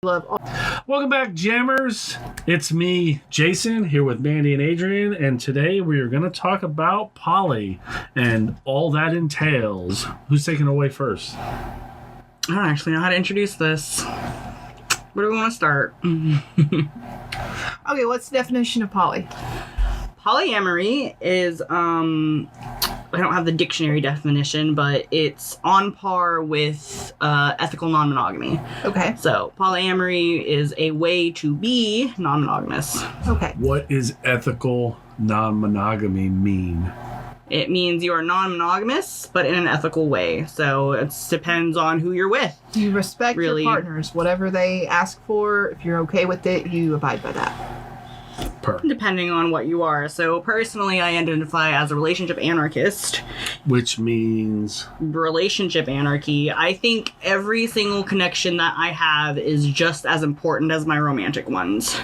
Love all. Welcome back, Jammers. It's me, Jason, here with Mandy and Adrian, and today we are going to talk about poly and all that entails. Who's taking it away first? I don't actually know how to introduce this. Where do we want to start? Okay, what's the definition of poly? Polyamory is, I don't have the dictionary definition, but it's on par with ethical non-monogamy. Okay. So polyamory is a way to be non-monogamous. Okay. What is ethical non-monogamy mean? It means you are non-monogamous, but in an ethical way. So it depends on who you're with. You respect Really. your partners. Whatever they ask for, if you're okay with it, you abide by that. Depending on what you are. So personally, I identify as a relationship anarchist. Which means... Relationship anarchy. I think every single connection that I have is just as important as my romantic ones.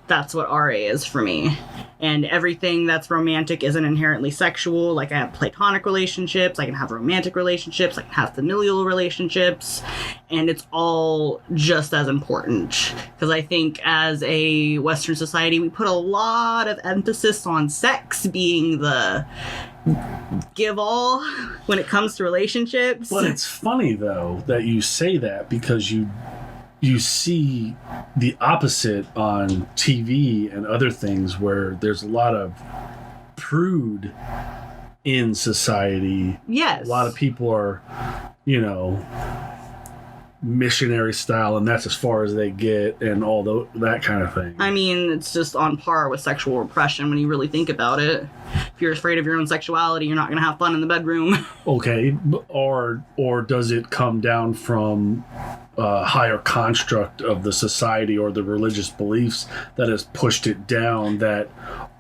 That's what RA is for me. And everything that's romantic isn't inherently sexual. Like, I have platonic relationships, I can have romantic relationships, I can have familial relationships, and it's all just as important. Because I think as a Western society, we put a lot of emphasis on sex being the give all when it comes to relationships. But it's funny, though, that you say that because you see the opposite on TV and other things where there's a lot of prude in society. Yes. A lot of people are, missionary style, and that's as far as they get, and all that kind of thing. I mean, it's just on par with sexual repression when you really think about it. If you're afraid of your own sexuality, you're not going to have fun in the bedroom. Okay, or does it come down from a higher construct of the society or the religious beliefs that has pushed it down, that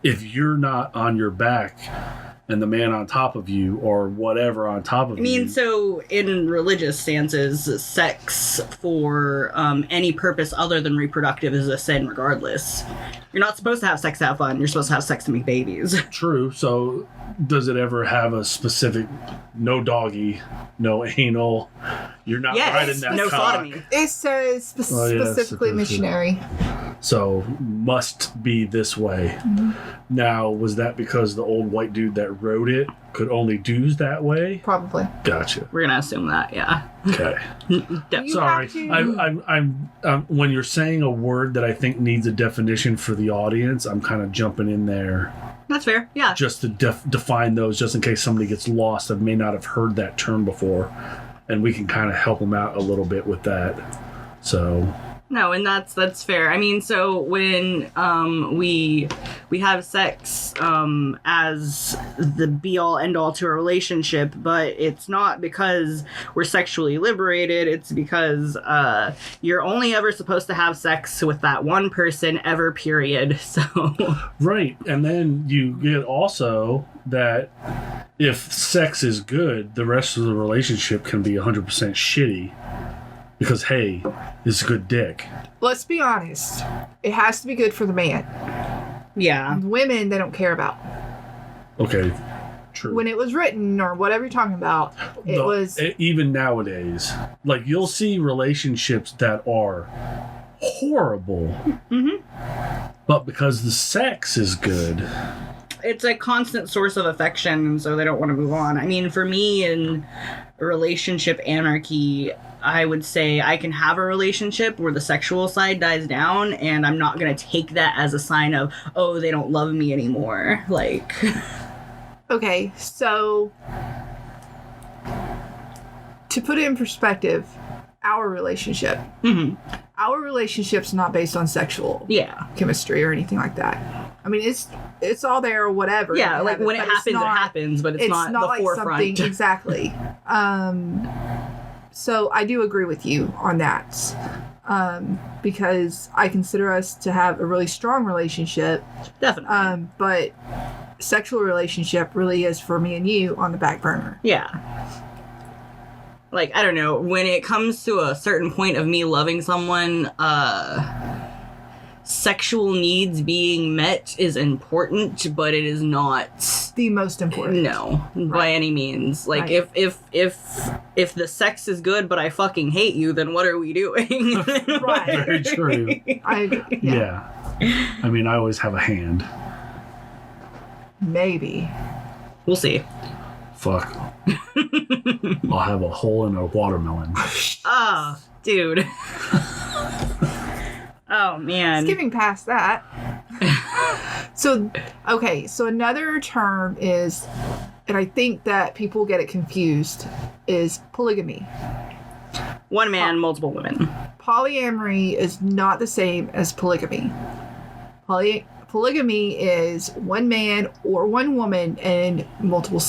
if you're not on your back and the man on top of you or whatever on top of you... I mean, so in religious stances, sex for any purpose other than reproductive is a sin regardless. You're not supposed to have sex to have fun. You're supposed to have sex to make babies. True. So does it ever have a specific no doggy, no anal? You're not riding that no cock. sodomy. It says specifically missionary. So must be this way. Mm-hmm. Now, was that because the old white dude that wrote it could only do that way? Probably. Gotcha. We're gonna assume that, yeah. Okay. Sorry, I'm when you're saying a word that I think needs a definition for the audience, I'm kind of jumping in there. That's fair, yeah. Just to define those, just in case somebody gets lost that may not have heard that term before, and we can kind of help them out a little bit with that. So. No, and that's fair. I mean, so when we have sex as the be-all, end-all to a relationship, but it's not because we're sexually liberated. It's because you're only ever supposed to have sex with that one person ever, period. So Right, and then you get also that if sex is good, the rest of the relationship can be 100% shitty. Because, hey, it's good dick. Let's be honest. It has to be good for the man. yeah. Women, they don't care about. Okay, true. When it was written, or whatever you're talking about, it was... Even nowadays, like, you'll see relationships that are horrible. Mm-hmm. But because the sex is good... It's a constant source of affection, and so they don't want to move on. I mean, for me, in relationship anarchy, I would say I can have a relationship where the sexual side dies down, and I'm not going to take that as a sign of, oh, they don't love me anymore. Like... Okay, so... To put it in perspective, our relationship. Mm-hmm. Our relationship's not based on sexual chemistry or anything like that. I mean, it's all there or whatever. Yeah, like when it happens, but it's not the like forefront. Something, exactly. So I do agree with you on that. Because I consider us to have a really strong relationship. Definitely. But sexual relationship really is for me and you on the back burner. Yeah. Like, I don't know, when it comes to a certain point of me loving someone, sexual needs being met is important, but it is not the most important. No, right. by any means. Like, right. if the sex is good, but I fucking hate you, then what are we doing? Right. Very true. Yeah. I mean, I always have a hand. Maybe. We'll see. Fuck. I'll have a hole in a watermelon. Ah, dude. Oh, man. Skipping past that. So another term is, and I think that people get it confused, is polygamy. One man, multiple women. Polyamory is not the same as polygamy. Polygamy is one man or one woman and multiple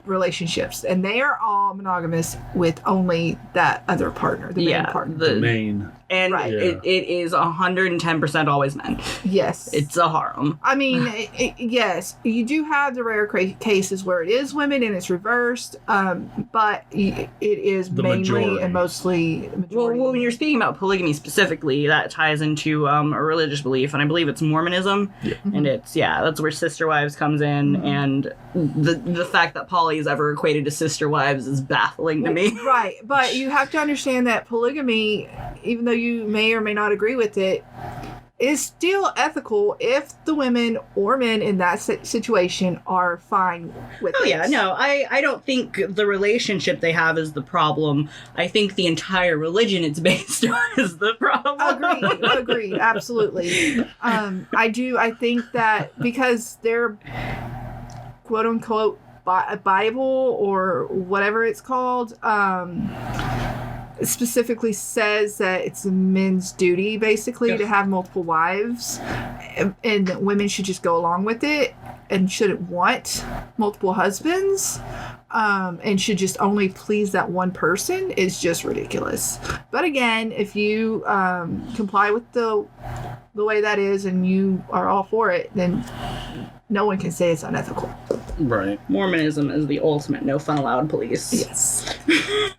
relationships, and they are all monogamous with only that other partner, the main partner. The main. And right. it is 110% always men. Yes. It's a harem. I mean, yes, you do have the rare cases where it is women and it's reversed, but it is the mainly majority. And mostly majority. Well, when you're speaking about polygamy specifically, that ties into a religious belief, and I believe it's Mormonism. Yeah. And it's, that's where sister wives comes in, and the fact that poly is ever equated to sister wives is baffling to me. Right, but you have to understand that polygamy, even though you may or may not agree with it, is still ethical if the women or men in that situation are fine with it. Oh, yeah, no, I don't think the relationship they have is the problem. I think the entire religion it's based on is the problem. Agreed, absolutely. I think that because they're quote-unquote Bible or whatever it's called, specifically says that it's a men's duty basically to have multiple wives, and that women should just go along with it and shouldn't want multiple husbands, and should just only please that one person is just ridiculous. But again, if you comply with the way that is and you are all for it, then no one can say it's unethical. Right. Mormonism is the ultimate no fun allowed police. Yes.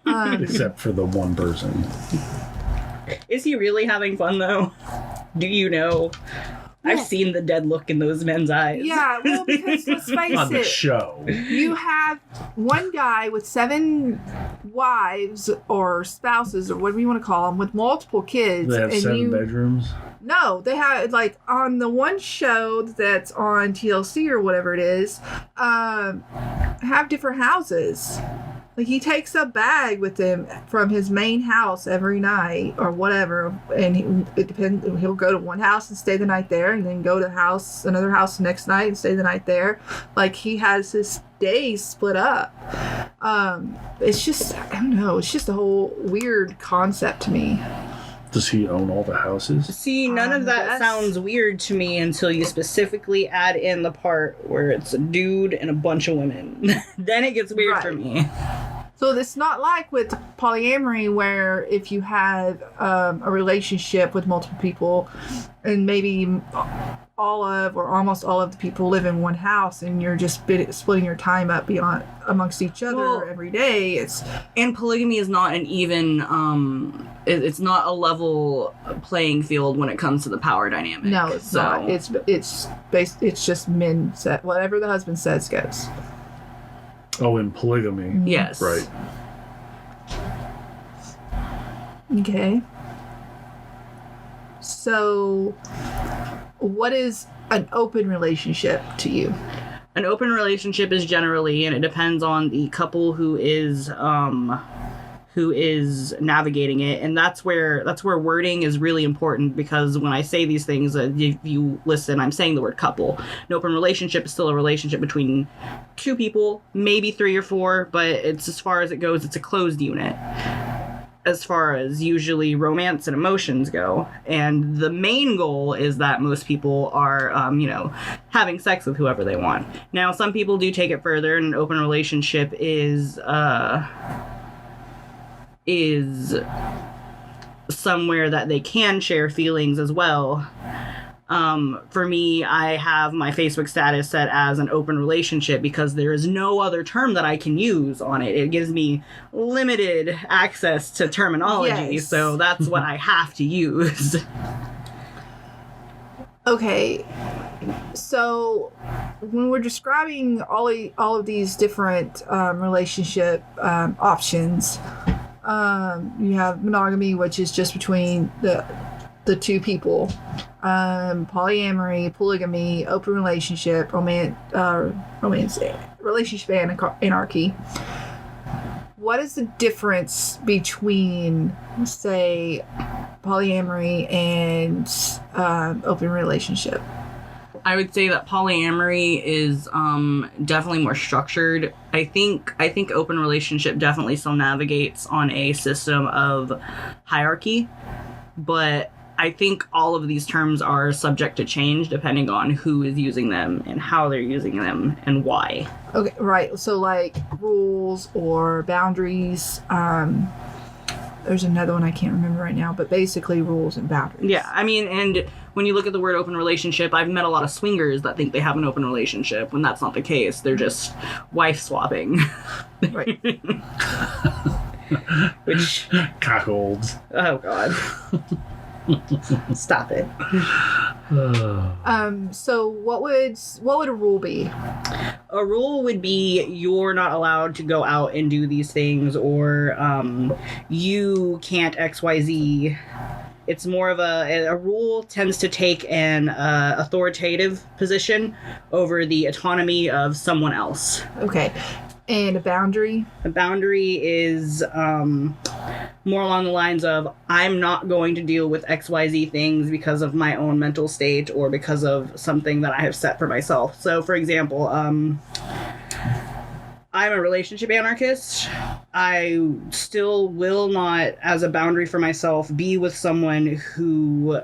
Except for the one person. Is he really having fun, though? Do you know? Yeah. I've seen the dead look in those men's eyes. Yeah, well, because let's face on the show. You have one guy with 7 wives or spouses or whatever you want to call them with multiple kids. They have 7 bedrooms? No, they have, like, on the one show that's on TLC or whatever it is, have different houses. Like, he takes a bag with him from his main house every night or whatever, and it depends. He'll go to one house and stay the night there, and then go to another house the next night and stay the night there. Like, he has his days split up. It's just, I don't know, it's just a whole weird concept to me. Does he own all the houses? See, none of that sounds weird to me until you specifically add in the part where it's a dude and a bunch of women. Then it gets weird for me. So it's not like with polyamory where if you have a relationship with multiple people and maybe all of or almost all of the people live in one house and you're just splitting your time up amongst each other every day. And polygamy is not an even it's not a level playing field when it comes to the power dynamic. No, it's not. It's just men said whatever the husband says goes. Oh, in polygamy. Yes. Right. Okay. So, what is an open relationship to you? An open relationship is generally, and it depends on the couple who is navigating it, and that's where wording is really important, because when I say these things, if you listen, I'm saying the word couple. An open relationship is still a relationship between 2 people, maybe 3 or 4, but it's, as far as it goes, it's a closed unit as far as usually romance and emotions go. And the main goal is that most people are, having sex with whoever they want. Now, some people do take it further, and an open relationship is somewhere that they can share feelings as well. For me, I have my Facebook status set as an open relationship because there is no other term that I can use on it. It gives me limited access to terminology, so that's what I have to use. Okay, so when we're describing all of these different relationship options, you have monogamy, which is just between the two people, polyamory, polygamy, open relationship, romance, relationship anarchy. What is the difference between, say, polyamory and open relationship? I would say that polyamory is definitely more structured. I think open relationship definitely still navigates on a system of hierarchy, but I think all of these terms are subject to change depending on who is using them and how they're using them and why. Okay, right. So like rules or boundaries. There's another one I can't remember right now, but basically rules and boundaries. Yeah, I mean, and when you look at the word open relationship, I've met a lot of swingers that think they have an open relationship when that's not the case. They're just wife swapping. Right. Which Cuckolds. Oh God. Stop it. So what would a rule be? A rule would be you're not allowed to go out and do these things, or you can't XYZ. It's more of a rule tends to take an authoritative position over the autonomy of someone else. Okay. And a boundary? A boundary is more along the lines of, I'm not going to deal with XYZ things because of my own mental state or because of something that I have set for myself. So, for example, I'm a relationship anarchist. I still will not, as a boundary for myself, be with someone who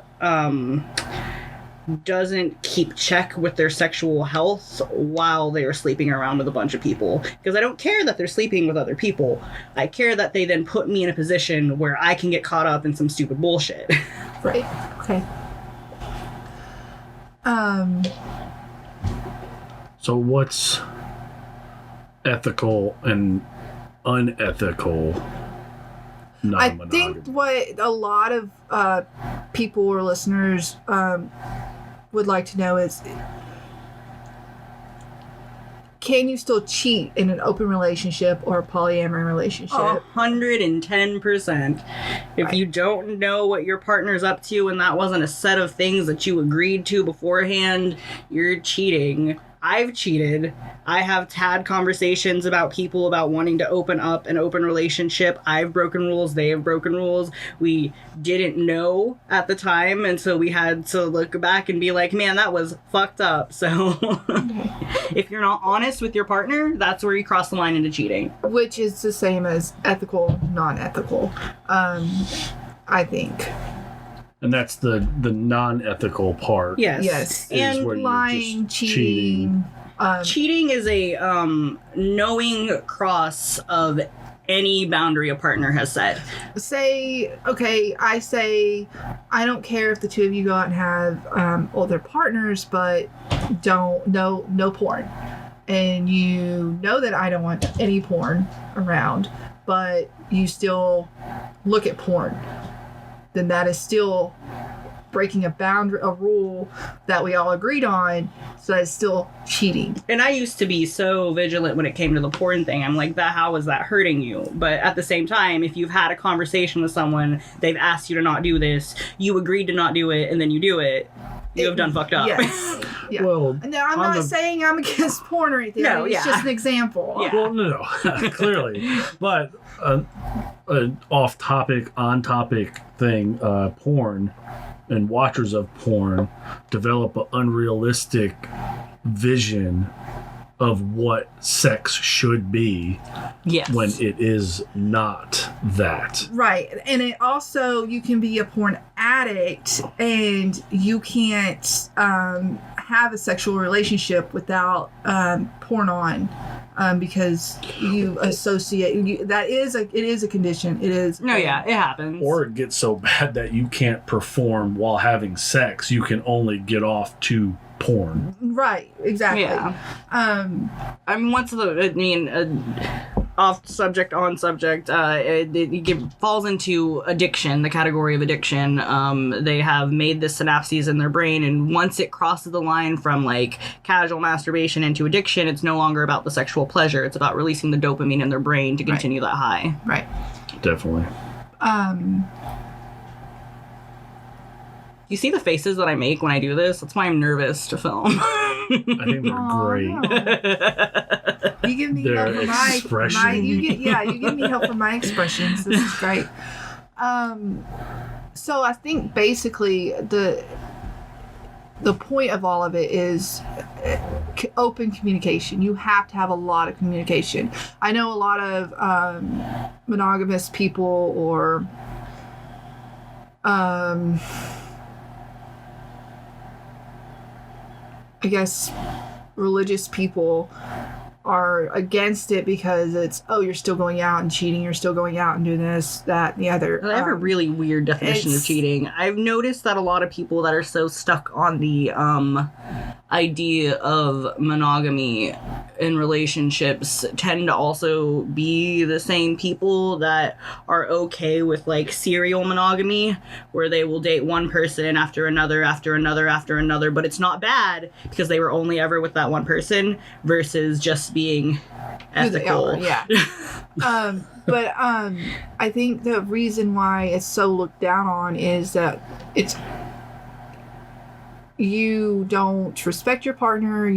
doesn't keep check with their sexual health while they are sleeping around with a bunch of people. Because I don't care that they're sleeping with other people. I care that they then put me in a position where I can get caught up in some stupid bullshit. Right. Okay. So what's ethical and unethical non-monogamy? I think what a lot of people or listeners would like to know is, can you still cheat in an open relationship or a polyamory relationship? 110%. If you don't know what your partner's up to and that wasn't a set of things that you agreed to beforehand, you're cheating. I've cheated. I have had conversations about people about wanting to open up an open relationship. I've broken rules. They have broken rules. We didn't know at the time, and so we had to look back and be like, man, that was fucked up. So if you're not honest with your partner, that's where you cross the line into cheating. Which is the same as ethical, non-ethical, I think. And that's the non-ethical part. Yes. Is And where you're lying, just cheating. Cheating is a knowing cross of any boundary a partner has set. I say, I don't care if the two of you go out and have older partners, but no porn. And you know that I don't want any porn around, but you still look at porn. Then that is still breaking a boundary, a rule that we all agreed on, so that's still cheating. And I used to be so vigilant when it came to the porn thing. I'm like, how is that hurting you? But at the same time, if you've had a conversation with someone, they've asked you to not do this, you agreed to not do it, and then you do it, you have done fucked up. Yes. Yeah. Well, no, I'm not saying I'm against porn or anything. No, it's just an example. Yeah. Well, no, clearly. But an off-topic, on-topic thing, porn and watchers of porn develop an unrealistic vision of what sex should be when it is not that. Right. And it also, you can be a porn addict and you can't have a sexual relationship without porn on. Because you associate it is a condition. It is. No, yeah, it happens. Or it gets so bad that you can't perform while having sex. You can only get off to porn. Right. Exactly. Yeah. I mean, off subject, on subject, it falls into addiction, the category of addiction. They have made the synapses in their brain, and once it crosses the line from like casual masturbation into addiction, it's no longer about the sexual pleasure. It's about releasing the dopamine in their brain to continue that high. Right. Definitely. You see the faces that I make when I do this? That's why I'm nervous to film. I think they're great. No. You give me Their help for expression. you give me help for my expressions. This is great. So I think basically the point of all of it is open communication. You have to have a lot of communication. I know a lot of monogamous people or I guess religious people are against it because it's, oh, you're still going out and cheating, you're still going out and doing this, that, and the other. I have a really weird definition of cheating. I've noticed that a lot of people that are so stuck on the idea of monogamy in relationships tend to also be the same people that are okay with like serial monogamy, where they will date one person after another, but it's not bad because they were only ever with that one person versus just being ethical. Yeah. But I think the reason why it's so looked down on is that you don't respect your partner,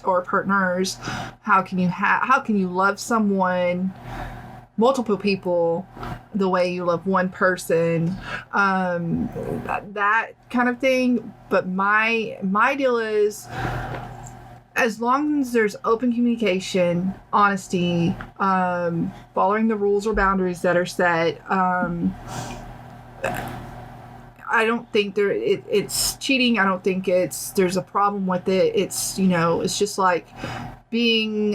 or partners. How can you love someone, multiple people, the way you love one person? That kind of thing. But my deal is, as long as there's open communication, honesty, following the rules or boundaries that are set, I don't think it's cheating. I don't think there's a problem with it. It's just like being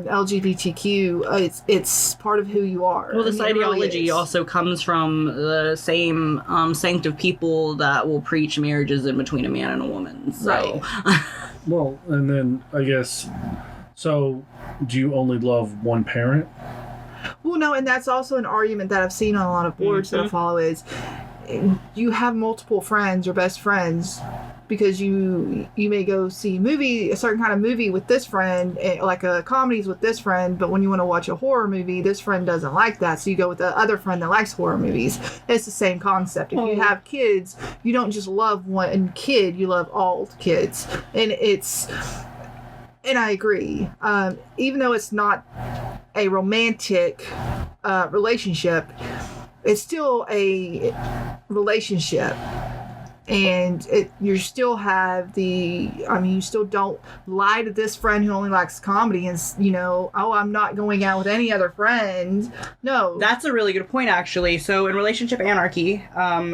LGBTQ. It's part of who you are. Well, this ideology really also comes from the same sect of people that will preach marriages in between a man and a woman. So. Right. Well, and then I guess, so do you only love one parent? Well, no, and that's also an argument that I've seen on a lot of boards that I follow is you have multiple friends or best friends because you may go see a certain kind of movie with this friend, like a comedies with this friend, but when you want to watch a horror movie, this friend doesn't like that, so you go with the other friend that likes horror movies. It's the same concept. If you have kids, you don't just love one kid, you love all kids. And I agree. Even though it's not a romantic relationship, it's still a relationship. And you still have you still don't lie to this friend who only likes comedy and, I'm not going out with any other friends. No. That's a really good point, actually. So in relationship anarchy,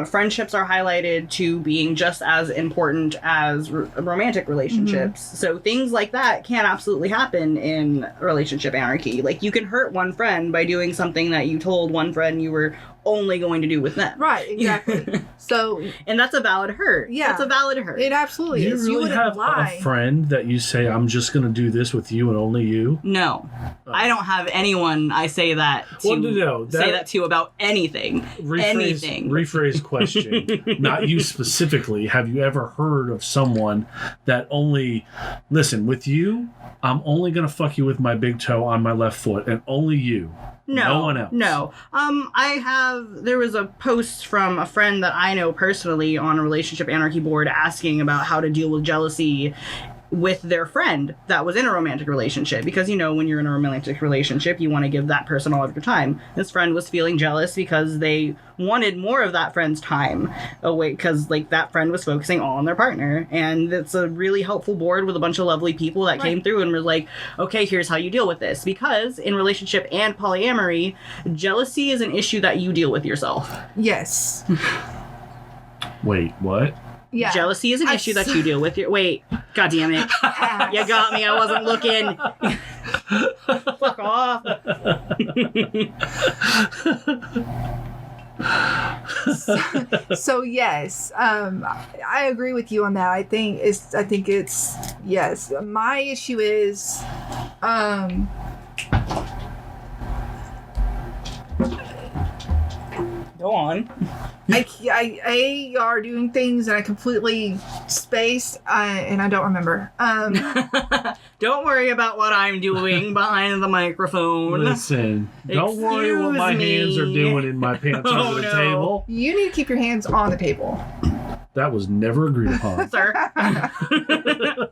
friendships are highlighted to being just as important as romantic relationships. Mm-hmm. So things like that can absolutely happen in relationship anarchy. Like, you can hurt one friend by doing something that you told one friend you were only going to do with them. Right, exactly. So, and that's a valid hurt. Yeah, that's a valid hurt. It absolutely is. You really have a friend that you say, I'm just going to do this with you and only you? No. I don't have anyone I say that to say that to about anything. Rephrase question. Not you specifically. Have you ever heard of someone that only, listen, with you, I'm only going to fuck you with my big toe on my left foot and only you? No one else. No. There was a post from a friend that I know personally on a relationship anarchy board asking about how to deal with jealousy with their friend that was in a romantic relationship, because when you're in a romantic relationship, you want to give that person all of your time. This friend was feeling jealous because they wanted more of that friend's time away, because that friend was focusing all on their partner. And it's a really helpful board with a bunch of lovely people that came through and were like, okay, here's how you deal with this, because in relationship and polyamory, jealousy is an issue that you deal with yourself. Yes. Wait, what? Yeah. Jealousy is an issue that you deal with. Wait, god damn it. You got me. I wasn't looking. Fuck off. So yes, I agree with you on that. I think it's yes. My issue is Go on. Y'all are doing things and I completely spaced, and I don't remember. Don't worry about what I'm doing behind the microphone. Listen, don't worry what my hands are doing in my pants under the table. You need to keep your hands on the table. That was never agreed upon. Sir.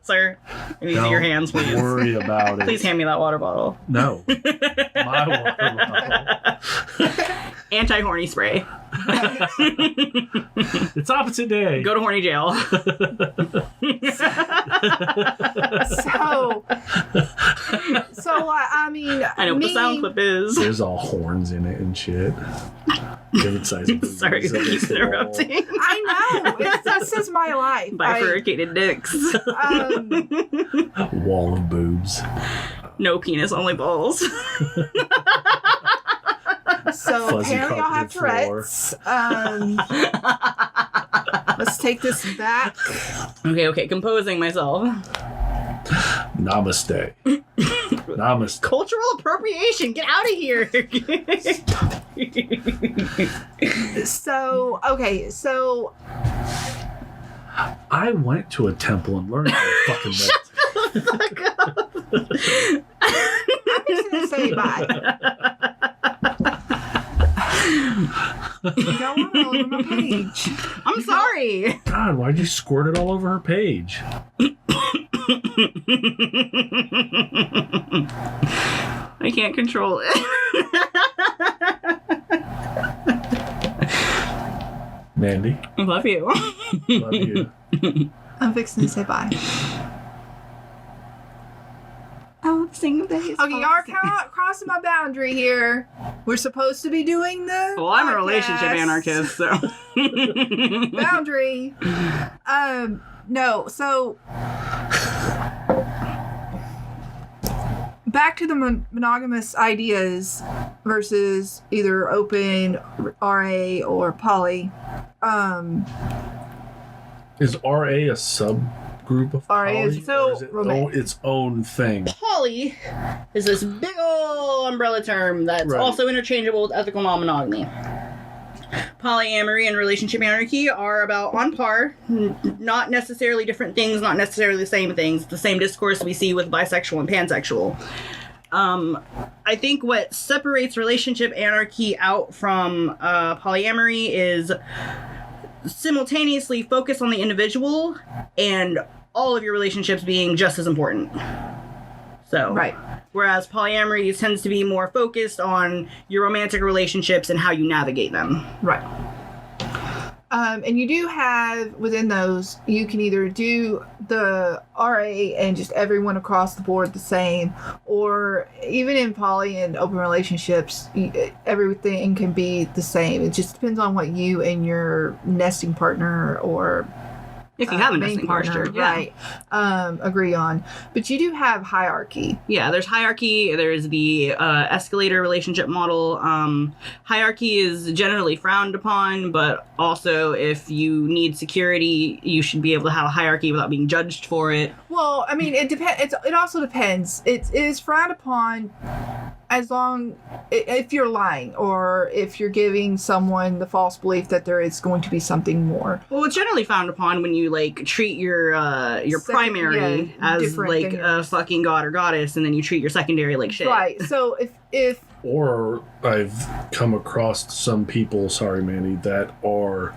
Sir, I need to see your hands, please. Don't worry about it. Please hand me that water bottle. No. My water bottle. Anti-horny spray. It's opposite day. Go to horny jail. So I mean, I know what the sound clip is. There's all horns in it and shit. Different sizes. Sorry to keep interrupting. I know. This is my life. Bifurcated dicks. Wall of boobs. No penis, only balls. So Fuzzy apparently y'all have carpeted Tourette's. Let's take this back. Okay, composing myself. Namaste. Namaste. Cultural appropriation, get out of here. So I went to a temple and learned how to fucking meditate. I'm just gonna say bye. Go on all over my page. I'm sorry. God, why'd you squirt it all over her page? I can't control it. Mandy, I love you. love you. I'm fixing to say bye. Oh, sing days. Okay, y'all are kind of crossing my boundary here. We're supposed to be doing the Well, I'm a podcast. relationship anarchist, so. Boundary. No, so back to the monogamous ideas versus either open, RA, or poly. Is RA a subgroup of RA poly, is or is it romantic. its own thing? Poly is this big ol' umbrella term that's Right. also interchangeable with ethical non-monogamy. Polyamory and relationship anarchy are about on par, not necessarily different things, not necessarily the same things. It's the same discourse we see with bisexual and pansexual. I think what separates relationship anarchy out from polyamory is simultaneously focus on the individual and all of your relationships being just as important. So, Right. Whereas polyamory tends to be more focused on your romantic relationships and how you navigate them. Right. And you do have, within those, you can either do the RA and just everyone across the board the same, or even in poly and open relationships, everything can be the same. It just depends on what you and your nesting partner or If you have a main nesting partner, right, agree on. But you do have hierarchy. Yeah, there's hierarchy. There's the escalator relationship model. Hierarchy is generally frowned upon, but also if you need security, you should be able to have a hierarchy without being judged for it. Well, I mean, it depends. It also depends. It is frowned upon as long if you're lying or if you're giving someone the false belief that there is going to be something more. Well, it's generally frowned upon when you like treat your primary as different like than a yours. fucking god or goddess, and then you treat your secondary like shit. Right. So if Or I've come across some people, sorry Manny, that are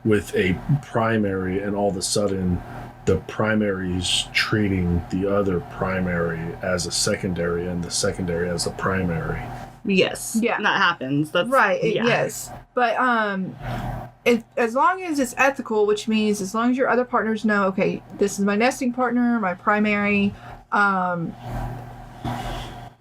with a primary and all of a sudden the primary's treating the other primary as a secondary and the secondary as a primary. Yes. Yeah. That happens. That's right, yeah. yes, but as long as it's ethical, which means as long as your other partners know, okay, this is my nesting partner, my primary,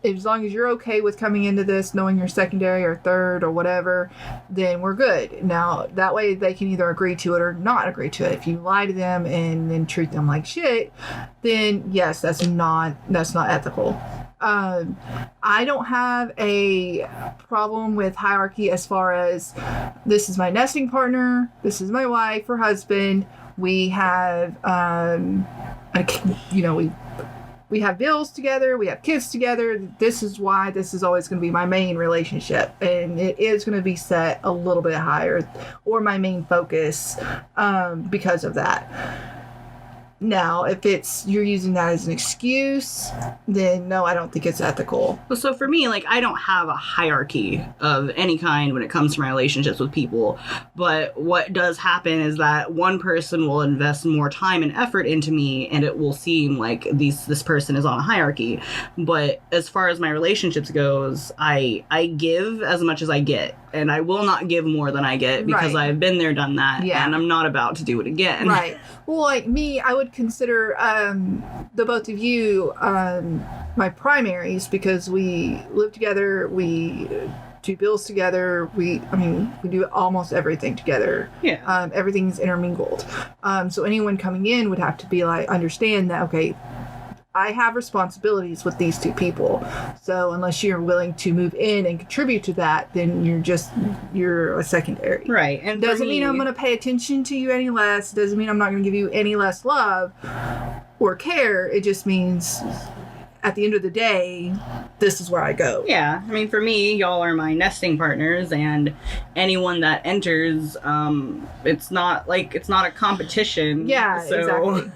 as long as you're okay with coming into this knowing you're secondary or third or whatever, then we're good. Now, that way they can either agree to it or not agree to it. If you lie to them and then treat them like shit, then yes, that's not ethical. I don't have a problem with hierarchy as far as this is my nesting partner, this is my wife or husband. We have, we have bills together, we have kids together. This is why this is always going to be my main relationship, and it is going to be set a little bit higher, or my main focus, because of that. Now, if you're using that as an excuse, then no, I don't think it's ethical. So for me, like, I don't have a hierarchy of any kind when it comes to my relationships with people. But what does happen is that one person will invest more time and effort into me, and it will seem like this person is on a hierarchy. But as far as my relationships goes, I give as much as I get. And I will not give more than I get, because I've been there, done that, and I'm not about to do it again. Right. Well, like me, I would consider the both of you my primaries, because we live together, we do bills together, we do almost everything together. Yeah. Everything's intermingled. So anyone coming in would have to be like, understand that, okay, I have responsibilities with these two people. So unless you're willing to move in and contribute to that, then you're a secondary. Right. And doesn't mean I'm going to pay attention to you any less. Doesn't mean I'm not going to give you any less love or care. It just means at the end of the day, this is where I go. Yeah. I mean, for me, y'all are my nesting partners, and anyone that enters, it's not a competition. Yeah, so. exactly.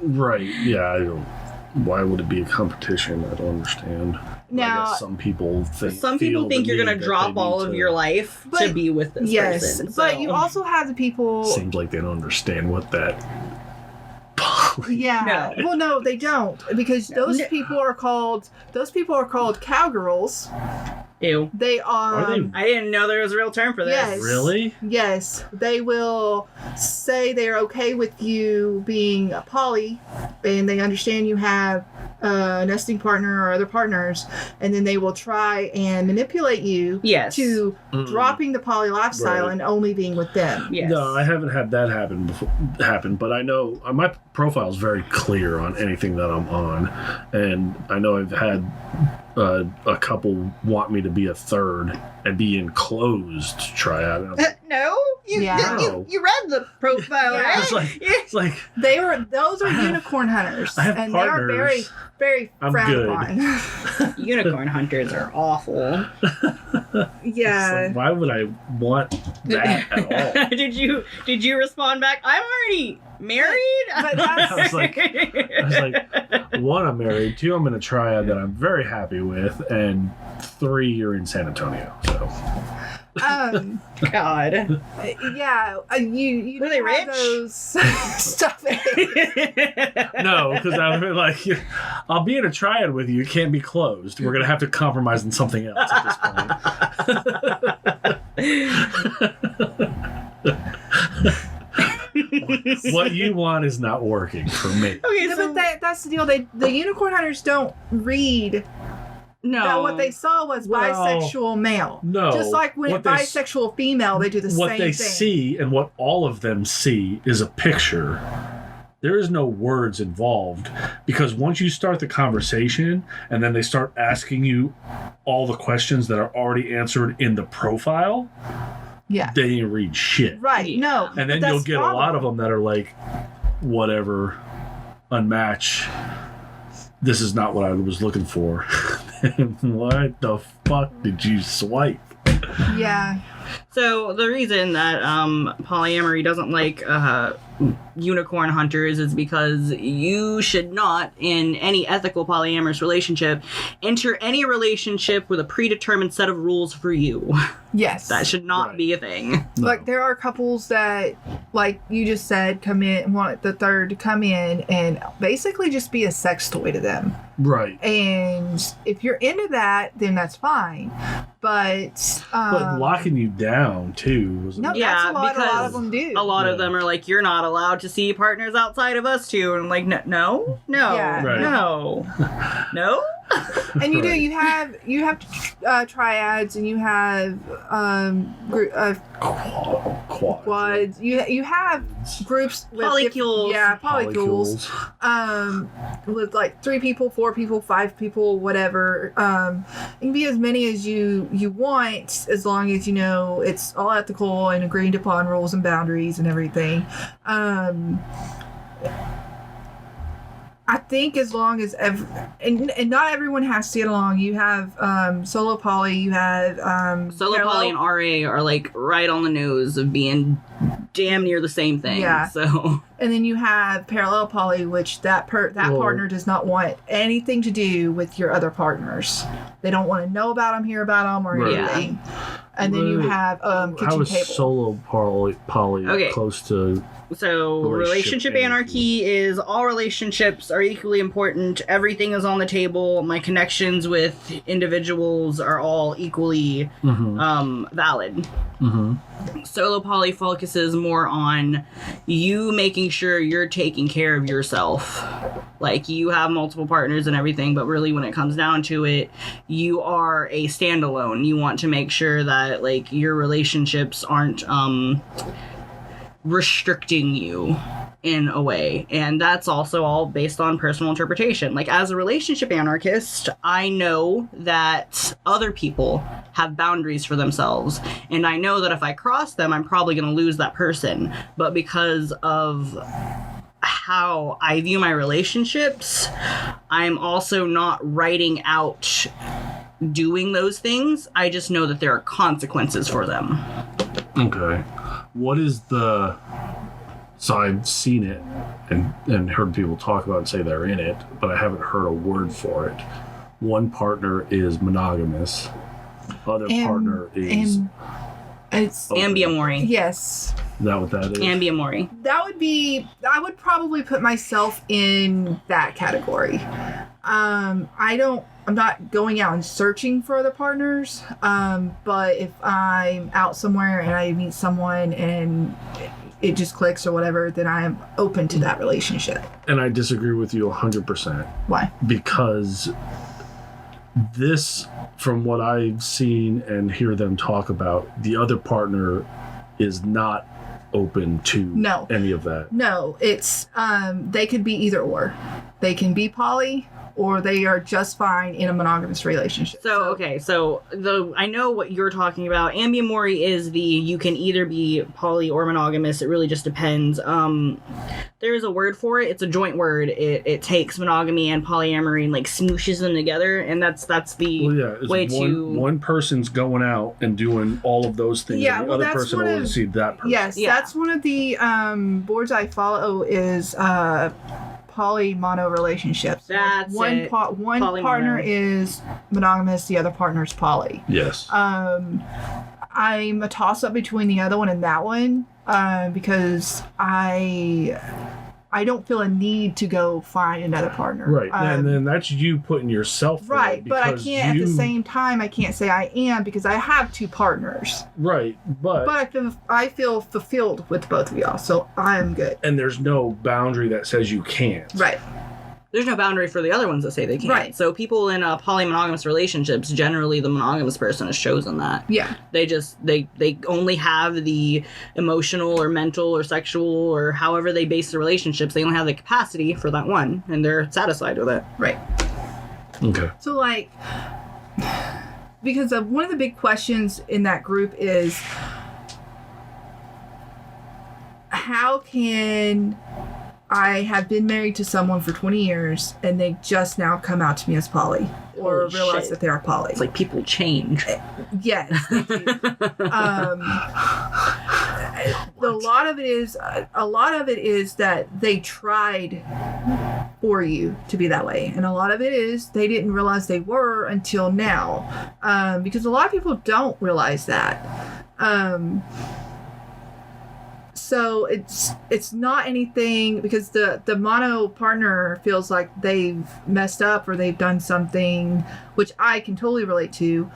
Right. Yeah, I don't. Why would it be a competition? I don't understand. Now, I guess some people think you're going to drop all of your life to be with this person. Yes, but you also have the people... Seems like they don't understand what that... Yeah. No. Well, no, they don't, because those people are called cowgirls. Ew. They are. I didn't know there was a real term for this. Yes. Really? Yes. They will say they're okay with you being a poly, and they understand you have a nesting partner or other partners, and then they will try and manipulate you to dropping the poly lifestyle and only being with them. Yes. No, I haven't had that happen, but I know my profile is very clear on anything that I'm on, and I know I've had a couple want me to be a third and be enclosed triad. No, you read the profile, right? It's like those are unicorn hunters, I have and partners. they are very, very I'm frowned good. upon. Unicorn hunters are awful. Yeah. Like, why would I want that at all? Did you respond back? I'm already married. But I was like, 1, I'm married. 2, I'm in a triad that I'm very happy with, and 3, you're in San Antonio. So. God. Yeah. You were they rich? Those stuff. No, because I would be like, I'll be in a triad with you. It can't be closed. We're gonna have to compromise on something else at this point. What you want is not working for me. Okay, Yeah, so but that's the deal. The unicorn hunters don't read that what they saw was bisexual male. No. Just like when bisexual female, they do the same thing. What they see and what all of them see is a picture. There is no words involved, because once you start the conversation and then they start asking you all the questions that are already answered in the profile, they didn't read shit. Right, no. And then you'll get a lot of them that are like, whatever, unmatched. This is not what I was looking for. What the fuck did you swipe? Yeah. So the reason that polyamory doesn't like unicorn hunters is because you should not, in any ethical polyamorous relationship, enter any relationship with a predetermined set of rules for you. Yes. That should not be a thing. No. Like, there are couples that, like you just said, come in, want the third to come in and basically just be a sex toy to them. Right. And if you're into that, then that's fine. But locking you down too was no, Yeah, that's what a lot of because them do. A lot of them are like, you're not allowed to see partners outside of us too. And I'm like, no, Yeah. Right. no. And you do. You have triads, and you have quads. You have groups with Polycules. polycules. With like 3 people, 4 people, 5 people, whatever. It can be as many as you want, as long as you know it's all ethical and agreed upon rules and boundaries and everything. I think as long as and not everyone has to get along. You have solo poly, you have Solo parallel- poly and RA are like right on the nose of being damn near the same thing. Yeah. So and then you have parallel poly, which that partner does not want anything to do with your other partners. They don't want to know about them, hear about them, or Right. anything. And then you have kitchen How is table. solo poly Okay. close to? So relationship anarchy is all relationships are equally important. Everything is on the table. My connections with individuals are all equally valid. Solo poly focuses more on you making sure you're taking care of yourself. Like, you have multiple partners and everything, but really when it comes down to it, you are a standalone. You want to make sure that, like, your relationships aren't restricting you in a way, and that's also all based on personal interpretation. Like, as a relationship anarchist, I know that other people have boundaries for themselves, and I know that if I cross them, I'm probably going to lose that person. But because of how I view my relationships, I'm also not writing out doing those things. I just know that there are consequences for them. Okay. What is the... So I've seen it and heard people talk about it and say they're in it, but I haven't heard a word for it. One partner is monogamous. Other partner is... It's Ambimori. yes. Is that what that is? Ambimori. That would be... I would probably put myself in that category. I'm not going out and searching for other partners, but if I'm out somewhere and I meet someone and it just clicks or whatever, then I am open to that relationship. And I disagree with you 100%. Why? Because this, from what I've seen and hear them talk about, the other partner is not open to any of that. No, it's they could be either or. They can be poly, or they are just fine in a monogamous relationship. So I know what you're talking about. Ambimori is you can either be poly or monogamous. It really just depends. There is a word for it. It's a joint word. It takes monogamy and polyamory and like smooshes them together, and that's the way to... One person's going out and doing all of those things, and the other person will see that person. Yes, that's one of the boards I follow is poly mono relationships. That's one partner is monogamous, the other partner is poly. Yes. I'm a toss up between the other one and that one because I don't feel a need to go find another partner. Right. And then that's you putting yourself there. Right, but I can't at the same time, I can't say I am because I have two partners. Right, but I feel fulfilled with both of y'all, so I'm good. And there's no boundary that says you can't. Right. There's no boundary for the other ones that say they can't. Right. So people in polymonogamous relationships, generally the monogamous person has chosen that. Yeah. They only have the emotional or mental or sexual or however they base the relationships. They only have the capacity for that one, and they're satisfied with it. Right. Okay. So like, because one of the big questions in that group is, how can I have been married to someone for 20 years and they just now come out to me as poly or Holy realize shit. that they are poly? It's like people change. Yes. Thank you. A lot of it is that they tried for you to be that way, and a lot of it is they didn't realize they were until now, because a lot of people don't realize that. So it's not anything because the mono partner feels like they've messed up or they've done something, which I can totally relate to.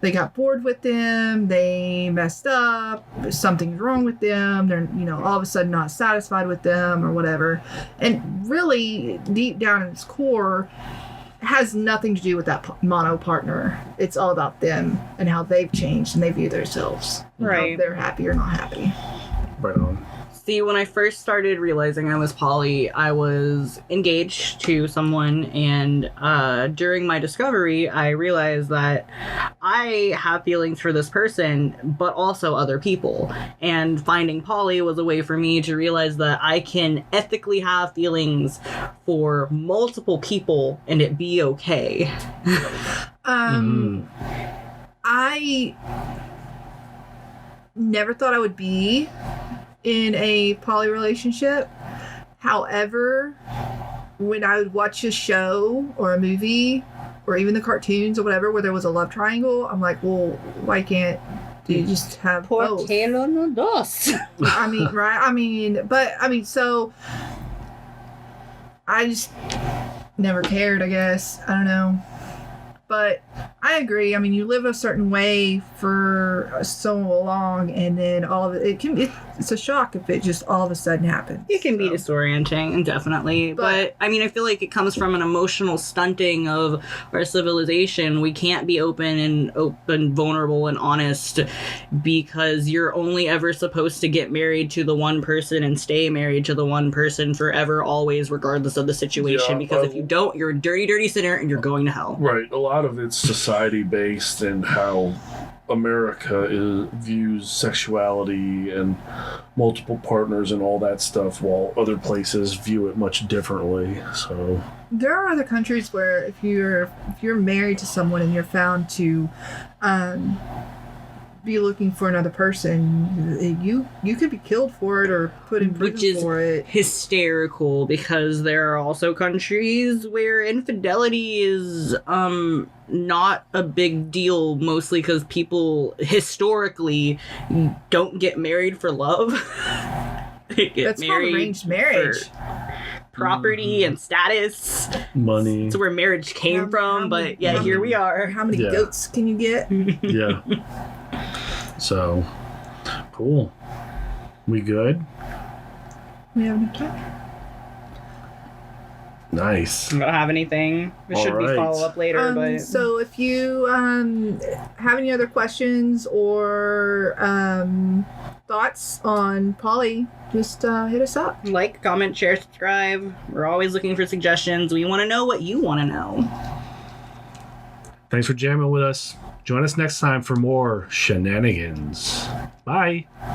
They got bored with them, they messed up, something's wrong with them, they're all of a sudden not satisfied with them or whatever. And really deep down in its core, has nothing to do with that mono partner. It's all about them and how they've changed and they view themselves. Right. How they're happy or not happy. Right on. See, when I first started realizing I was poly, I was engaged to someone, and during my discovery, I realized that I have feelings for this person, but also other people. And finding poly was a way for me to realize that I can ethically have feelings for multiple people and it be okay. I never thought I would be in a poly relationship. However, when I would watch a show or a movie or even the cartoons or whatever where there was a love triangle, I'm like, well, why can't you just have both? no dos. I mean, right? So I just never cared, I guess. I don't know. But I agree. I mean, you live a certain way for so long, and then all of it's a shock if it just all of a sudden happens. It can be disorienting, definitely. But I mean, I feel like it comes from an emotional stunting of our civilization. We can't be open, vulnerable, and honest because you're only ever supposed to get married to the one person and stay married to the one person forever, always, regardless of the situation. Because if you don't, you're a dirty, dirty sinner, and you're going to hell. Right. A lot of it's society-based and how America views sexuality and multiple partners and all that stuff, while other places view it much differently. So there are other countries where if you're married to someone and you're found to be looking for another person, you could be killed for it or put in prison for it. Which is hysterical because there are also countries where infidelity is not a big deal, mostly because people historically don't get married for love. They get That's married called arranged marriage. Property and status, money. It's where marriage came from, but here we are. How many goats can you get? Yeah. So, cool. We good? We have enough time. Nice. I don't have anything. There should be follow-up later, but... So if you have any other questions or thoughts on poly, just hit us up. Like, comment, share, subscribe. We're always looking for suggestions. We want to know what you want to know. Thanks for jamming with us. Join us next time for more shenanigans. Bye.